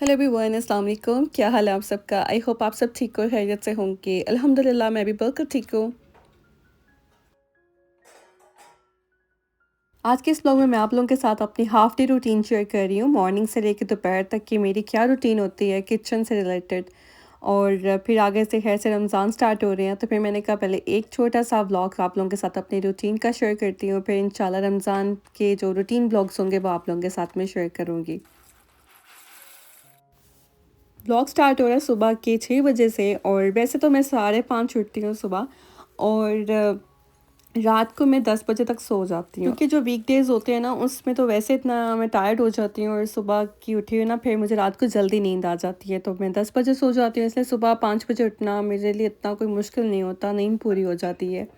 Hello everyone, अस्सलाम वालेकुम। क्या हाल है आप सबका? आई होप आप सब ठीक और खैरियत से होंगे। अल्हम्दुलिल्लाह मैं भी बिल्कुल ठीक हूँ। आज के इस ब्लॉग में मैं आप लोगों के साथ अपनी हाफ डे रूटीन शेयर कर रही हूँ। मॉर्निंग से लेकर दोपहर तक की मेरी क्या रूटीन होती है किचन से रिलेटेड। और फिर आगे से खैर से रमज़ान स्टार्ट हो रहे हैं, तो फिर मैंने कहा पहले एक छोटा सा ब्लॉग आप लोगों के साथ अपनी रूटीन का शेयर करती हूँ। फिर इंशाल्लाह रमज़ान के जो रूटीन ब्लॉग्स होंगे वो आप लोगों के साथ में शेयर करूँगी। ब्लॉग स्टार्ट हो रहा है सुबह के 6 बजे से, और वैसे तो मैं 5:30 उठती हूँ सुबह। और रात को मैं 10 बजे तक सो जाती हूँ, क्योंकि जो वीकडेज़ होते हैं ना उसमें तो वैसे इतना मैं टायर्ड हो जाती हूँ, और सुबह की उठी हुई ना फिर मुझे रात को जल्दी नींद आ जाती है, तो मैं 10 बजे सो जाती हूँ। इसलिए सुबह 5 बजे उठना मेरे लिए इतना कोई मुश्किल नहीं होता, नींद पूरी हो जाती है।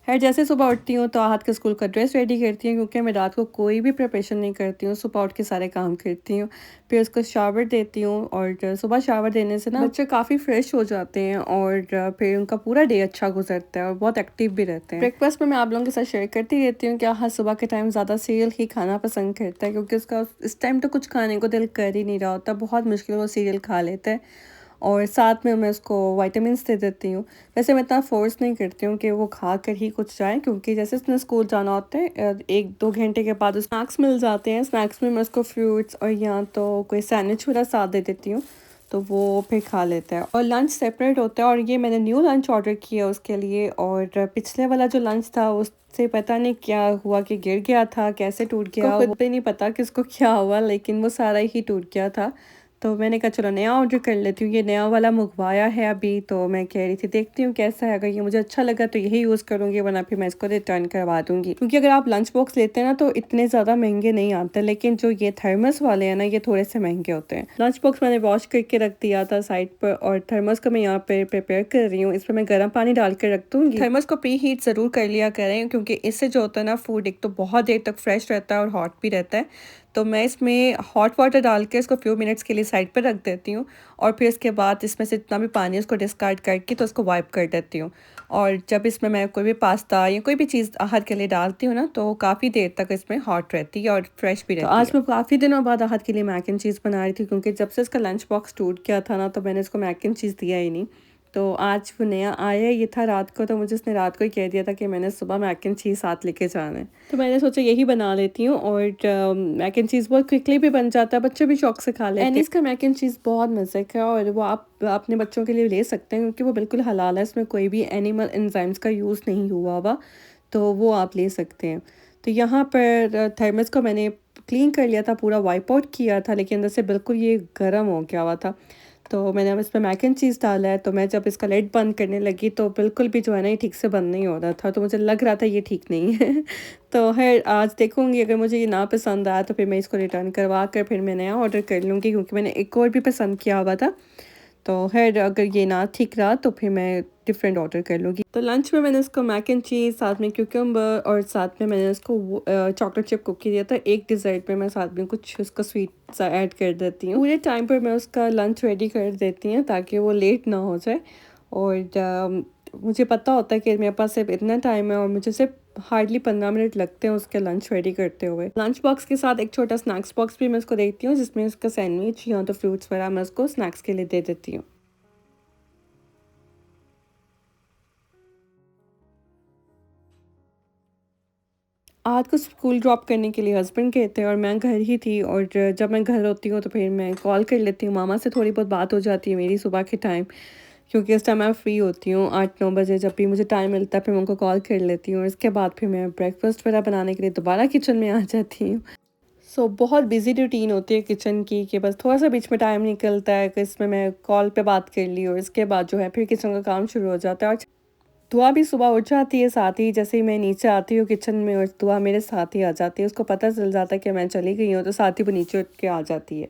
खैर जैसे सुबह उठती हूँ तो आहत के स्कूल का ड्रेस रेडी करती हूँ, क्योंकि मैं रात को कोई भी प्रिपरेशन नहीं करती हूँ, सुबह उठ के सारे काम करती हूँ। फिर उसको शावर देती हूँ, और सुबह शावर देने से ना बच्चे काफ़ी फ्रेश हो जाते हैं, और फिर उनका पूरा डे अच्छा गुजरता है और बहुत एक्टिव भी रहते हैं। ब्रेकफास्ट में मैं आप लोगों के साथ शेयर करती रहती हूँ कि आहत सुबह के टाइम ज़्यादा सीरियल ही खाना पसंद करता है, क्योंकि उसका इस टाइम तो कुछ खाने को दिल कर ही नहीं रहा होता, बहुत मुश्किल वो सीरियल खा लेता है। और साथ में मैं उसको विटामिन्स दे देती हूँ। वैसे मैं इतना फ़ोर्स नहीं करती हूँ कि वो खा कर ही कुछ जाए, क्योंकि जैसे उसने स्कूल जाना होता है 1-2 घंटे के बाद स्नैक्स मिल जाते हैं। स्नैक्स में मैं उसको फ्रूट्स और या तो कोई सैंडविच वगैरह साथ दे देती हूँ, तो वो फिर खा लेता है। और लंच सेपरेट होता है, और ये मैंने न्यू लंच ऑर्डर किया उसके लिए। और पिछले वाला जो लंच था उससे पता नहीं क्या हुआ कि गिर गया था, कैसे टूट गया, खुद भी नहीं पता कि उसको क्या हुआ, लेकिन वो सारा ही टूट गया था। तो मैंने कहा चलो नया ऑर्डर कर लेती हूँ। ये नया वाला मंगवाया है अभी, तो मैं कह रही थी देखती हूँ कैसा है, अगर ये मुझे अच्छा लगा तो यही यूज़ करूँगी, वरना फिर मैं इसको रिटर्न करवा दूँगी। क्योंकि अगर आप लंच बॉक्स लेते हैं ना तो इतने ज़्यादा महंगे नहीं आते, लेकिन जो ये थर्मस वाले हैं ना ये थोड़े से महंगे होते हैं। लंच बॉक्स मैंने वॉश करके रख दिया था साइड पर, और थर्मस को मैं यहाँ पे प्रिपेयर कर रही हूँ। इसमें मैं गर्म पानी डाल कर रख दूँगी। थर्मस को प्री हीट ज़रूर कर लिया करें, क्योंकि इससे जो होता है ना फूड एक तो बहुत देर तक फ्रेश रहता है और हॉट भी रहता है। तो मैं इसमें हॉट वाटर डाल के इसको फ्यू मिनट्स के लिए साइड पर रख देती हूँ, और फिर इसके बाद इसमें से जितना भी पानी है उसको डिस्कार्ड करके तो उसको वाइप कर देती हूँ। और जब इसमें मैं कोई भी पास्ता या कोई भी चीज़ आहत के लिए डालती हूँ ना, तो काफ़ी देर तक इसमें हॉट रहती है और फ्रेश भी रहती है। आज मैं काफ़ी दिनों बाद आहत के लिए मैक एंड चीज़ बना रही थी, क्योंकि जब से इसका लंच बॉक्स टूट गया था ना तो मैंने इसको मैक एंड चीज़ दिया ही नहीं। तो आज वो नया आया, ये था रात को, तो मुझे उसने रात को ही कह दिया था कि मैंने सुबह मैक एंड चीज़ साथ लेके जाना है, तो मैंने सोचा यही बना लेती हूँ। और मैक एंड चीज़ बहुत क्विकली भी बन जाता है, बच्चे भी शौक से खा लेते हैं। एनीस का मैक एंड चीज़ बहुत मज़े का है, और वो आप अपने बच्चों के लिए ले सकते हैं, क्योंकि वो बिल्कुल हलाल है, इसमें कोई भी एनिमल एंजाइम्स का यूज़ नहीं हुआ हुआ, तो वो आप ले सकते हैं। तो यहाँ पर थर्मस को मैंने क्लीन कर लिया था, पूरा वाइप आउट किया था, लेकिन अंदर से बिल्कुल ये गर्म हो गया हुआ था। तो मैंने अब इसमें मैक एंड चीज़ डाला है, तो मैं जब इसका लिड बंद करने लगी तो बिल्कुल भी जो है ना ये ठीक से बंद नहीं हो रहा था, तो मुझे लग रहा था ये ठीक नहीं है। तो खैर आज देखूँगी, अगर मुझे ये ना पसंद आया तो फिर मैं इसको रिटर्न करवा कर फिर मैं नया ऑर्डर कर लूँगी, क्योंकि मैंने एक और भी पसंद किया हुआ था। तो खैर अगर ये ना ठीक रहा तो फिर मैं डिफरेंट ऑर्डर कर लूँगी। तो लंच में मैंने इसको मैक एंड चीज़, साथ में क्यूकम्बर, और साथ में मैंने इसको चॉकलेट चिप कुकी दिया था। एक डिज़र्ट पे मैं साथ में कुछ उसका स्वीट सा ऐड कर देती हूँ। पूरे टाइम पर मैं उसका लंच रेडी कर देती हूँ ताकि वो लेट ना हो जाए। और मुझे पता होता है कि मेरे पास सिर्फ इतना टाइम है, और मुझे सिर्फ हार्डली 15 मिनट लगते हैं उसके लंच रेडी करते हुए। लंच बॉक्स के साथ एक छोटा स्नैक्स बॉक्स भी मैं उसको देती हूँ, जिसमें उसका सैंडविच या तो फ्रूट्स वगैरह मैं उसको स्नैक्स के लिए दे देती हूँ। आज को स्कूल ड्रॉप करने के लिए हस्बैंड गए थे, और मैं घर ही थी। और जब मैं घर होती हूँ तो फिर मैं कॉल कर लेती हूँ, मामा से थोड़ी बहुत बात हो जाती है मेरी सुबह के टाइम, क्योंकि इस टाइम मैं फ्री होती हूँ 8-9 बजे, जब भी मुझे टाइम मिलता है फिर मैं उनको कॉल कर लेती हूँ। और इसके बाद फिर मैं ब्रेकफास्ट वगैरह बनाने के लिए दोबारा किचन में आ जाती हूँ। सो बहुत बिजी रूटीन होती है किचन की, कि बस थोड़ा सा बीच में टाइम निकलता है कि इसमें मैं कॉल पे बात कर ली, और इसके बाद जो है फिर किचन का काम शुरू हो जाता है। और दुआ भी सुबह उठ जाती है साथ ही, जैसे ही मैं नीचे आती हूँ किचन में और दुआ मेरे साथ ही आ जाती है। उसको पता चल जाता है कि मैं चली गई हूँ, तो साथ ही वो नीचे उठ के आ जाती है।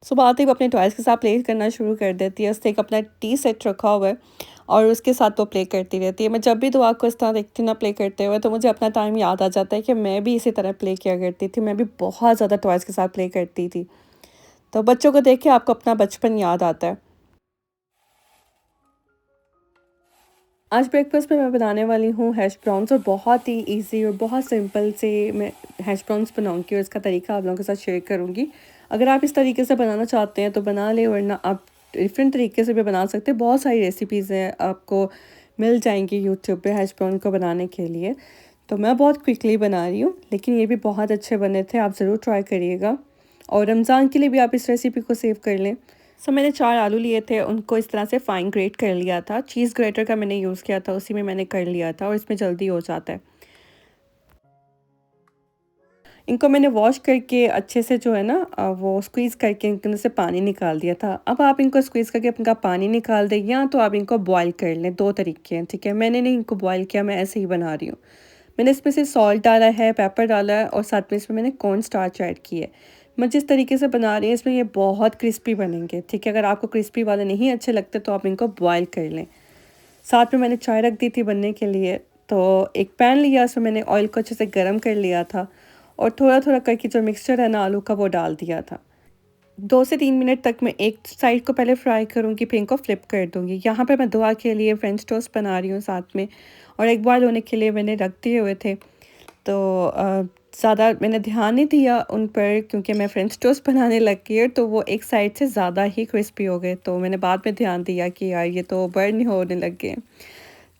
सुबह आते ही वो अपने टॉयज़ के साथ प्ले करना शुरू कर देती है। उसने एक अपना टी सेट रखा हुआ है और उसके साथ वो प्ले करती रहती है। मैं जब भी दुआ को इस तरह देखती हूँ ना प्ले करते हुए, तो मुझे अपना टाइम याद आ जाता है कि मैं भी इसी तरह प्ले किया करती थी। मैं भी बहुत ज़्यादा टॉयज़ के साथ प्ले करती थी। तो बच्चों को देख के आपको अपना बचपन याद आता है। आज ब्रेकफ़ास्ट में मैं बनाने वाली हूँ हैश ब्राउन्स, और बहुत ही ईज़ी और बहुत सिंपल से मैं हैश ब्राउन्स बनाऊँगी और इसका तरीका आप लोगों के साथ शेयर करूँगी। अगर आप इस तरीके से बनाना चाहते हैं तो बना लें, वरना आप डिफ़रेंट तरीके से भी बना सकते हैं। बहुत सारी रेसिपीज़ हैं, आपको मिल जाएँगी यूट्यूब पे हैश ब्राउन को बनाने के लिए। तो मैं बहुत क्विकली बना रही हूँ, लेकिन ये भी बहुत अच्छे बने थे, आप ज़रूर ट्राई करिएगा। और रमज़ान के लिए भी आप इस रेसिपी को सेव कर लें। मैंने 4 आलू लिए थे, उनको इस तरह से फ़ाइन ग्रेट कर लिया था। चीज़ ग्रेटर का मैंने यूज़ किया था, उसी में मैंने कर लिया था और इसमें जल्दी हो जाता है। इनको मैंने वॉश करके अच्छे से जो है ना वो स्क्वीज़ करके इनके अंदर से पानी निकाल दिया था। अब आप इनको स्क्वीज़ करके इनका पानी निकाल दें, या तो आप इनको बॉयल कर लें। 2 तरीके हैं, ठीक है? मैंने नहीं इनको बॉयल किया, मैं ऐसे ही बना रही हूँ। मैंने इसमें से सॉल्ट डाला है, पेपर डाला है और साथ में इसमें मैंने कॉर्न स्टार्च ऐड की है। मैं जिस तरीके से बना रही हूँ इसमें ये बहुत क्रिस्पी बनेंगे, ठीक है? अगर आपको क्रिस्पी वाले नहीं अच्छे लगते तो आप इनको बॉयल कर लें। साथ में मैंने चाय रख दी थी बनने के लिए, तो एक पैन लिया, उसमें मैंने ऑयल को अच्छे से गरम कर लिया था और थोड़ा-थोड़ा करके जो मिक्सचर है ना आलू का, वो डाल दिया था। 2 से 3 मिनट तक मैं एक साइड को पहले फ्राई करूँगी, फिर इनको फ्लिप कर दूँगी। यहाँ पे मैं दुआ के लिए फ्रेंच टोस्ट बना रही हूँ साथ में, और एग बॉयल होने के लिए मैंने रख दिए हुए थे। तो ज़्यादा मैंने ध्यान नहीं दिया उन पर, क्योंकि मैं फ्रेंच टोस्ट बनाने लग गई तो वो एक साइड से ज़्यादा ही क्रिस्पी हो गए। तो मैंने बाद में ध्यान दिया कि यार ये तो बर्न होने लग गए।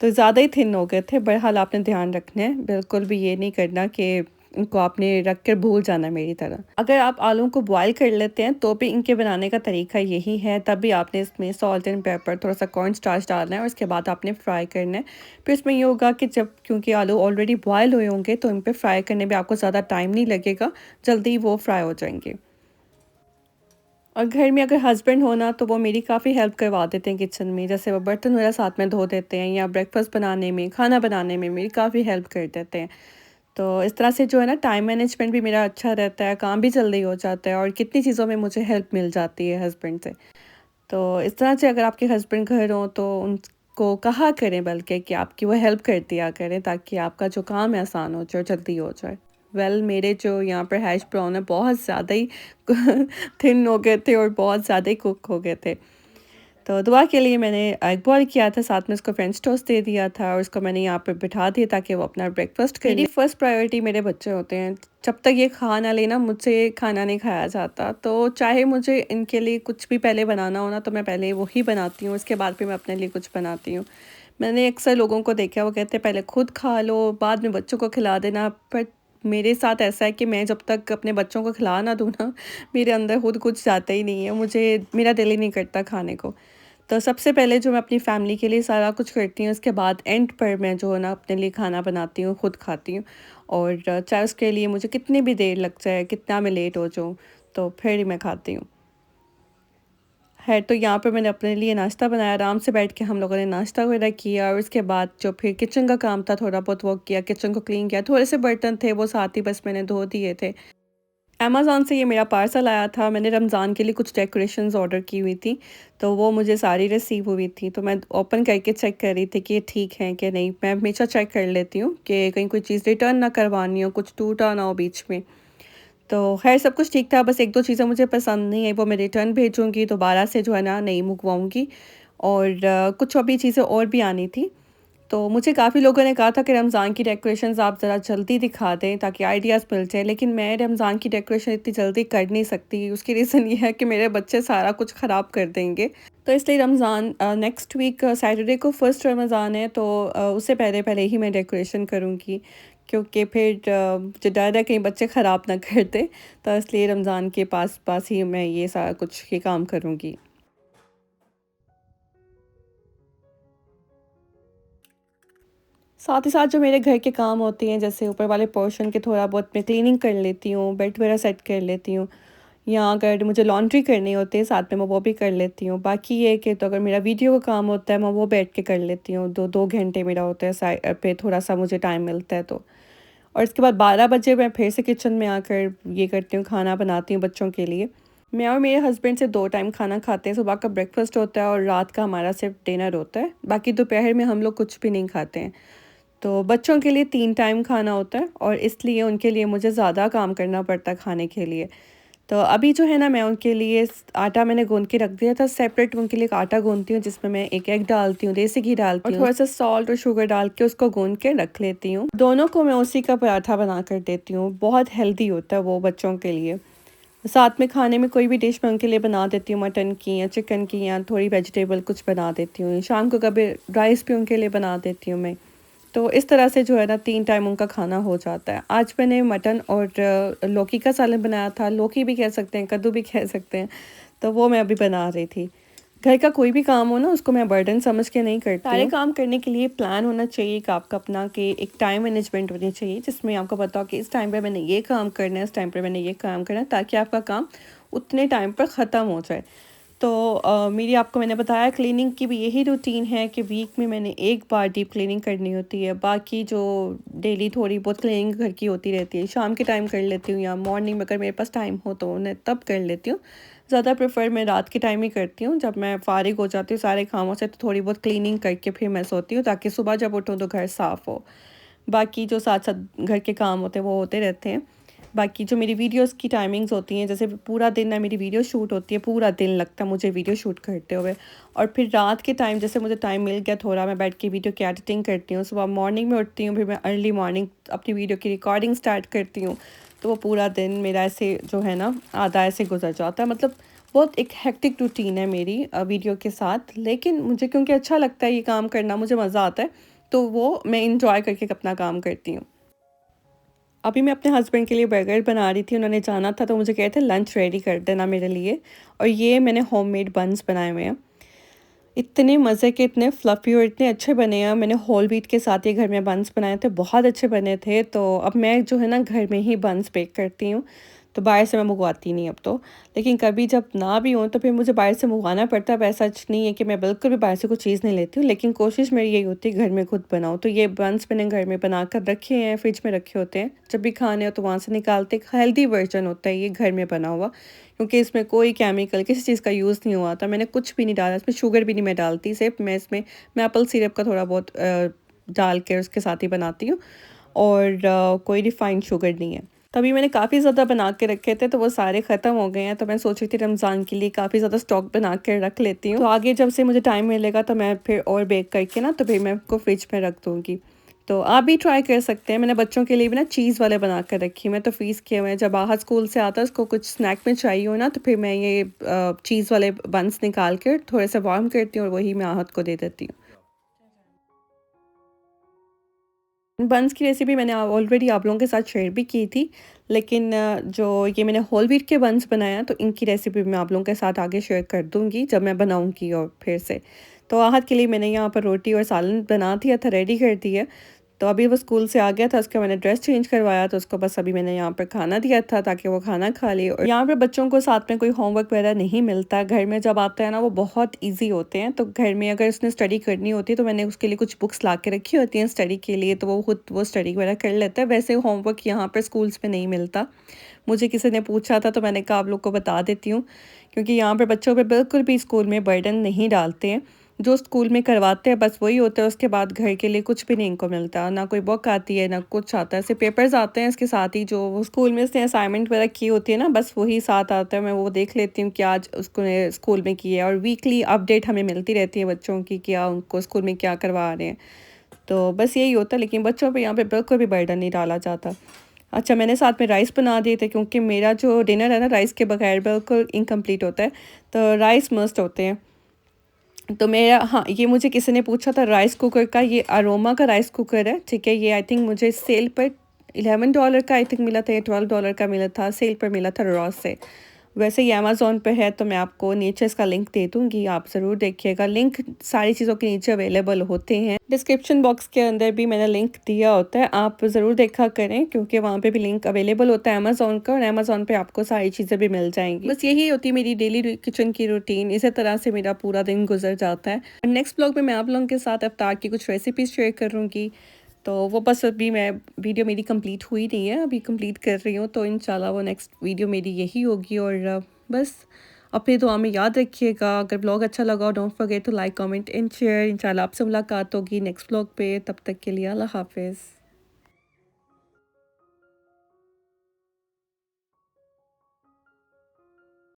तो ज़्यादा ही थिन हो गए थे। बहरहाल आपने ध्यान रखना है, बिल्कुल भी ये नहीं करना कि इनको आपने रख कर भूल जाना मेरी तरह। अगर आप आलू को बॉयल कर लेते हैं तो भी इनके बनाने का तरीका यही है। तब भी आपने इसमें सॉल्ट एंड पेपर, थोड़ा सा कॉर्न स्टार्च डालना है और उसके बाद आपने फ्राई करना है। फिर इसमें ये होगा कि जब, क्योंकि आलू ऑलरेडी बॉयल हुए होंगे, तो इन पर फ्राई करने में आपको ज़्यादा टाइम नहीं लगेगा, जल्दी वो फ्राई हो जाएंगे। और घर में अगर हस्बैंड हो ना, तो वो मेरी काफ़ी हेल्प करवा देते हैं किचन में। जैसे वो बर्तन वगैरह साथ में धो देते हैं, या ब्रेकफास्ट बनाने में, खाना बनाने में मेरी काफ़ी हेल्प कर देते हैं। तो इस तरह से जो है ना टाइम मैनेजमेंट भी मेरा अच्छा रहता है, काम भी जल्दी हो जाता है और कितनी चीज़ों में मुझे हेल्प मिल जाती है हस्बैंड से। तो इस तरह से अगर आपके हस्बैंड घर हों तो उनको कहा करें बल्कि कि आपकी वो हेल्प कर दिया करें, ताकि आपका जो काम है आसान हो जाए, जल्दी हो जाए। मेरे जो यहाँ पर हैश ब्राउन है बहुत ज़्यादा ही थिन हो गए थे और बहुत ज़्यादा ही कुक हो गए थे। तो दुआ के लिए मैंने एग बॉयल किया था, साथ में उसको फ्रेंच टोस्ट दे दिया था और उसको मैंने यहाँ पे बिठा दिया ताकि वो अपना ब्रेकफास्ट कर ले। मेरी फर्स्ट प्रायोरिटी मेरे बच्चे होते हैं। जब तक ये खा ना लेना, मुझसे खाना नहीं खाया जाता। तो चाहे मुझे इनके लिए कुछ भी पहले बनाना हो ना, तो मैं पहले वही बनाती हूँ, उसके बाद फिर मैं अपने लिए कुछ बनाती हूँ। मैंने अक्सर लोगों को देखा, वो कहते हैं पहले खुद खा लो, बाद में बच्चों को खिला देना। पर मेरे साथ ऐसा है कि मैं जब तक अपने बच्चों को खिला ना दूँ ना, मेरे अंदर खुद कुछ जाता ही नहीं है, मुझे मेरा दिल ही नहीं करता खाने को। तो सबसे पहले जो मैं अपनी फ़ैमिली के लिए सारा कुछ करती हूँ, उसके बाद एंड पर मैं जो है ना अपने लिए खाना बनाती हूँ, खुद खाती हूँ। और चाहे उसके लिए मुझे कितनी भी देर लग जाए, कितना मैं लेट हो जाऊँ, तो फिर ही मैं खाती हूँ। है तो यहाँ पे मैंने अपने लिए नाश्ता बनाया, आराम से बैठ के हम लोगों ने नाश्ता वगैरह किया और उसके बाद जो फिर किचन का काम था थोड़ा बहुत वो किया, किचन को क्लीन किया। थोड़े से बर्तन थे वो साथ ही बस मैंने धो दिए थे। अमेज़न से ये मेरा पार्सल आया था, मैंने रमज़ान के लिए कुछ डेकोरेशंस ऑर्डर की हुई थी, तो वो मुझे सारी रिसीव हुई थी। तो मैं ओपन करके चेक कर रही थी कि ये ठीक है कि नहीं। मैं हमेशा चेक कर लेती हूँ कि कहीं कोई चीज़ रिटर्न ना करवानी हो, कुछ टूटा ना हो बीच में। तो ख़ैर सब कुछ ठीक था, बस 1-2 चीज़ें मुझे पसंद नहीं आई, वो मैं रिटर्न भेजूँगी, दोबारा से जो है ना नई मँगवाऊँगी। और कुछ अभी चीज़ें और भी आनी थी। तो मुझे काफ़ी लोगों ने कहा था कि रमज़ान की डेकोरेशंस आप ज़रा जल्दी दिखा दें ताकि आइडियाज़ मिल जाए, लेकिन मैं रमज़ान की डेकोरेशन इतनी जल्दी कर नहीं सकती। उसकी रीज़न ये है कि मेरे बच्चे सारा कुछ ख़राब कर देंगे। तो इसलिए रमज़ान नेक्स्ट वीक सैटरडे को फर्स्ट रमज़ान है, तो उससे पहले-पहले ही मैं डेकोरेशन करूँगी, क्योंकि फिर मुझे डर है कहीं बच्चे ख़राब ना कर दें। तो इसलिए रमज़ान के पास-पास ही मैं ये सारा कुछ ये काम करूँगी। साथ ही साथ जो मेरे घर के काम होते हैं, जैसे ऊपर वाले पोर्शन के थोड़ा बहुत मैं क्लीनिंग कर लेती हूँ, बेड वगैरह सेट कर लेती हूँ, या अगर मुझे लॉन्ड्री करनी होती है साथ में मैं वो भी कर लेती हूँ। बाकी ये है कि तो अगर मेरा वीडियो का काम होता है मैं वो बैठ के कर लेती हूँ, 2 घंटे मेरा होता है पे थोड़ा-सा मुझे टाइम मिलता है तो। और इसके बाद 12 बजे मैं फिर से किचन में आकर ये करती हूँ, खाना बनाती हूँ बच्चों के लिए। मैं और मेरे हस्बैंड से 2 टाइम खाना खाते हैं, सुबह का ब्रेकफ़ास्ट होता है और रात का हमारा सिर्फ़ डिनर होता है। बाकी दोपहर में हम लोग कुछ भी नहीं खाते हैं। तो बच्चों के लिए 3 टाइम खाना होता है और इसलिए उनके लिए मुझे ज़्यादा काम करना पड़ता है खाने के लिए। तो अभी जो है ना मैं उनके लिए आटा मैंने गूँध के रख दिया था सेपरेट, उनके लिए एक आटा गूँधती हूँ जिसमें मैं एक एग डालती हूँ, देसी घी डालती हूँ और थोड़ा-सा सॉल्ट और शुगर डाल के उसको गूँध के रख लेती हूँ। दोनों को मैं उसी का पराठा बना कर देती हूँ, बहुत हेल्दी होता है वो बच्चों के लिए। साथ में खाने में कोई भी डिश मैं उनके लिए बना देती हूँ, मटन की या चिकन की या थोड़ी वेजिटेबल कुछ बना देती हूँ। शाम को कभी राइस भी उनके लिए बना देती हूँ मैं। तो इस तरह से जो है ना 3 टाइम उनका खाना हो जाता है। आज मैंने मटन और लौकी का सालन बनाया था, लौकी भी कह सकते हैं, कद्दू भी कह सकते हैं, तो वो मैं अभी बना रही थी। घर का कोई भी काम हो ना उसको मैं बर्डन समझ के नहीं करती सारे काम करने के लिए प्लान होना चाहिए कि आपका अपना कि एक टाइम मैनेजमेंट होनी चाहिए जिसमें आपको पता हो कि इस टाइम पे मैंने ये काम करना है, इस टाइम पे मैंने ये काम करना है ताकि आपका काम उतने टाइम पर ख़त्म हो जाए। तो मेरी आपको मैंने बताया क्लीनिंग की भी यही रूटीन है कि वीक में मैंने एक बार डीप क्लीनिंग करनी होती है, बाकी जो डेली थोड़ी बहुत क्लीनिंग घर की होती रहती है, शाम के टाइम कर लेती हूँ या मॉर्निंग में अगर मेरे पास टाइम हो तो उन्हें तब कर लेती हूँ। ज़्यादा प्रेफर मैं रात के टाइम ही करती हूँ, जब मैं फ़ारिग हो जाती हूँ सारे कामों से तो थोड़ी बहुत क्लीनिंग करके फिर मैं सोती हूँ ताकि सुबह जब उठूँ तो घर साफ़ हो। बाकी जो साथ-साथ घर के काम होते हैं वो होते रहते हैं। बाकी जो मेरी वीडियोज़ की टाइमिंग्स होती हैं, जैसे पूरा दिन ना मेरी वीडियो शूट होती है, पूरा दिन लगता है मुझे वीडियो शूट करते हुए और फिर रात के टाइम जैसे मुझे टाइम मिल गया थोड़ा, मैं बैठ के वीडियो की एडिटिंग करती हूँ। सुबह मॉर्निंग में उठती हूँ, फिर मैं अर्ली मॉर्निंग अपनी वीडियो की रिकॉर्डिंग स्टार्ट करती हूँ। तो वो पूरा दिन मेरा ऐसे जो है ना आधा ऐसे गुज़र जाता है। मतलब बहुत एक हेक्टिक रूटीन है मेरी वीडियो के साथ, लेकिन मुझे क्योंकि अच्छा लगता है ये काम करना, मुझे मज़ा आता है, तो वो मैं एन्जॉय करके अपना काम करती हूँ। अभी मैं अपने हस्बैंड के लिए बर्गर बना रही थी, उन्होंने जाना था तो मुझे कहे थे लंच रेडी कर देना मेरे लिए और ये मैंने होममेड बन्स बनाए हुए हैं। इतने मज़े के, इतने फ्लफ़ी और इतने अच्छे बने हैं। मैंने होल व्हीट के साथ ये घर में बन्स बनाए थे, बहुत अच्छे बने थे। तो अब मैं जो है ना घर में ही बन्स बेक करती हूँ, तो बाहर से मैं मंगवाती नहीं अब तो। लेकिन कभी जब ना भी हो तो फिर मुझे बाहर से मंगवाना पड़ता है। अब ऐसा नहीं है कि मैं बिल्कुल भी बाहर से कुछ चीज़ नहीं लेती हूँ, लेकिन कोशिश मेरी यही होती है घर में खुद बनाऊँ। तो ये बन्स मैंने घर में बनाकर रखे हैं, फ्रिज में रखे होते हैं। जब भी खाने हो तो वहाँ से निकालते, एक हेल्दी वर्ज़न होता है ये घर में बना हुआ। क्योंकि इसमें कोई केमिकल किसी चीज़ का यूज़ नहीं हुआ था। मैंने कुछ भी नहीं डाला, इसमें शुगर भी नहीं मैं डालती, सिर्फ़ मैं इसमें मैपल सिरप का थोड़ा बहुत डाल के उसके साथ ही बनाती हूँ और कोई रिफ़ाइंड शुगर नहीं है। तभी मैंने काफ़ी ज़्यादा बना के रखे थे, तो वो सारे ख़त्म हो गए हैं, तो मैं सोच रही थी रमज़ान के लिए काफ़ी ज़्यादा स्टॉक बना के रख लेती हूँ। तो आगे जब से मुझे टाइम मिलेगा तो मैं फिर और बेक करके ना तो फिर मैं उसको फ्रिज में रख दूँगी। तो आप भी ट्राई कर सकते हैं। मैंने बच्चों के लिए भी ना चीज़ वाले बना कर रखी है, मैं तो फ्रीज़ किए हुए हैं। जब बाहर स्कूल से आता है उसको कुछ स्नैक में चाहिए हो ना तो फिर मैं ये चीज़ वाले बन्स निकाल कर थोड़े से वार्म करती हूँ और वही मैं आहत को दे देती हूँ। बन्स की रेसिपी मैंने ऑलरेडी आप लोगों के साथ शेयर भी की थी, लेकिन जो ये मैंने होल व्हीट के बन्स बनाया तो इनकी रेसिपी मैं आप लोगों के साथ आगे शेयर कर दूँगी जब मैं बनाऊँगी और फिर से। तो आहत के लिए मैंने यहाँ पर रोटी और सालन बना दिया था, रेडी कर दिया। तो अभी वो स्कूल से आ गया था, उसका मैंने ड्रेस चेंज करवाया, तो उसको बस अभी मैंने यहाँ पर खाना दिया था ताकि वो खाना खा ले। और यहाँ पे बच्चों को साथ में कोई होमवर्क वगैरह नहीं मिलता, घर में जब आता है ना वो बहुत ईज़ी होते हैं। तो घर में अगर उसने स्टडी करनी होती है तो मैंने उसके लिए कुछ बुक्स ला के रखी होती हैं स्टडी के लिए, तो वो खुद वो स्टडी वगैरह कर लेता है। वैसे होमवर्क यहाँ पर स्कूल्स में नहीं मिलता। मुझे किसी ने पूछा था तो मैंने कहा आप लोग को बता देती हूँ, क्योंकि यहाँ पे बच्चों पे बिल्कुल भी स्कूल में बर्डन नहीं डालते हैं। जो स्कूल में करवाते हैं बस वही होता है, उसके बाद घर के लिए कुछ भी नहीं इनको मिलता, ना कोई बुक आती है ना कुछ आता है, सिर्फ पेपर्स आते हैं। इसके साथ ही जो वो स्कूल में उसने असाइनमेंट वगैरह की होती है ना बस वही साथ आता है। मैं वो देख लेती हूँ कि आज उसको स्कूल में किया है और वीकली अपडेट हमें मिलती रहती है बच्चों की क्या उनको स्कूल में क्या करवा रहे हैं। तो बस यही होता है, लेकिन बच्चों पे यहाँ पे बिल्कुल भी बर्डन नहीं डाला जाता। अच्छा, मैंने साथ में राइस बना दिए थे क्योंकि मेरा जो डिनर है ना राइस के बगैर बिल्कुल इनकम्प्लीट होता है, तो राइस मस्ट होते हैं। तो मेरा हाँ, ये मुझे किसी ने पूछा था राइस कुकर का, ये अरोमा का राइस कुकर है, ठीक है। ये आई थिंक मुझे सेल पर $11 का आई थिंक मिला था या $12 का मिला था, सेल पर मिला था रॉस से। वैसे ये अमेज़ॉन पे है, तो मैं आपको नीचे इसका लिंक दे दूँगी, आप ज़रूर देखिएगा। लिंक सारी चीज़ों के नीचे अवेलेबल होते हैं। डिस्क्रिप्शन बॉक्स के अंदर भी मैंने लिंक दिया होता है, आप ज़रूर देखा करें क्योंकि वहाँ पे भी लिंक अवेलेबल होता है अमेज़ॉन का, और अमेज़ॉन पे आपको सारी चीज़ें भी मिल जाएँगी। बस यही होती है मेरी डेली किचन की रूटीन, इसी तरह से मेरा पूरा दिन गुज़र जाता है। नेक्स्ट ब्लॉग में मैं आप लोगों के साथ इफ्तार की कुछ रेसिपीज़ शेयर करूँगी, तो वो बस अभी मैं वीडियो मेरी कंप्लीट हुई नहीं है, अभी कंप्लीट कर रही हूँ, तो इंशाल्लाह वो नेक्स्ट वीडियो मेरी यही होगी। और बस अपनी दुआ में याद रखिएगा। अगर ब्लॉग अच्छा लगा, don't forget to like, comment and share. इंशाल्लाह आपसे मुलाकात होगी नेक्स्ट ब्लॉग पे, तब तक के लिए अल्लाह हाफ़िज़।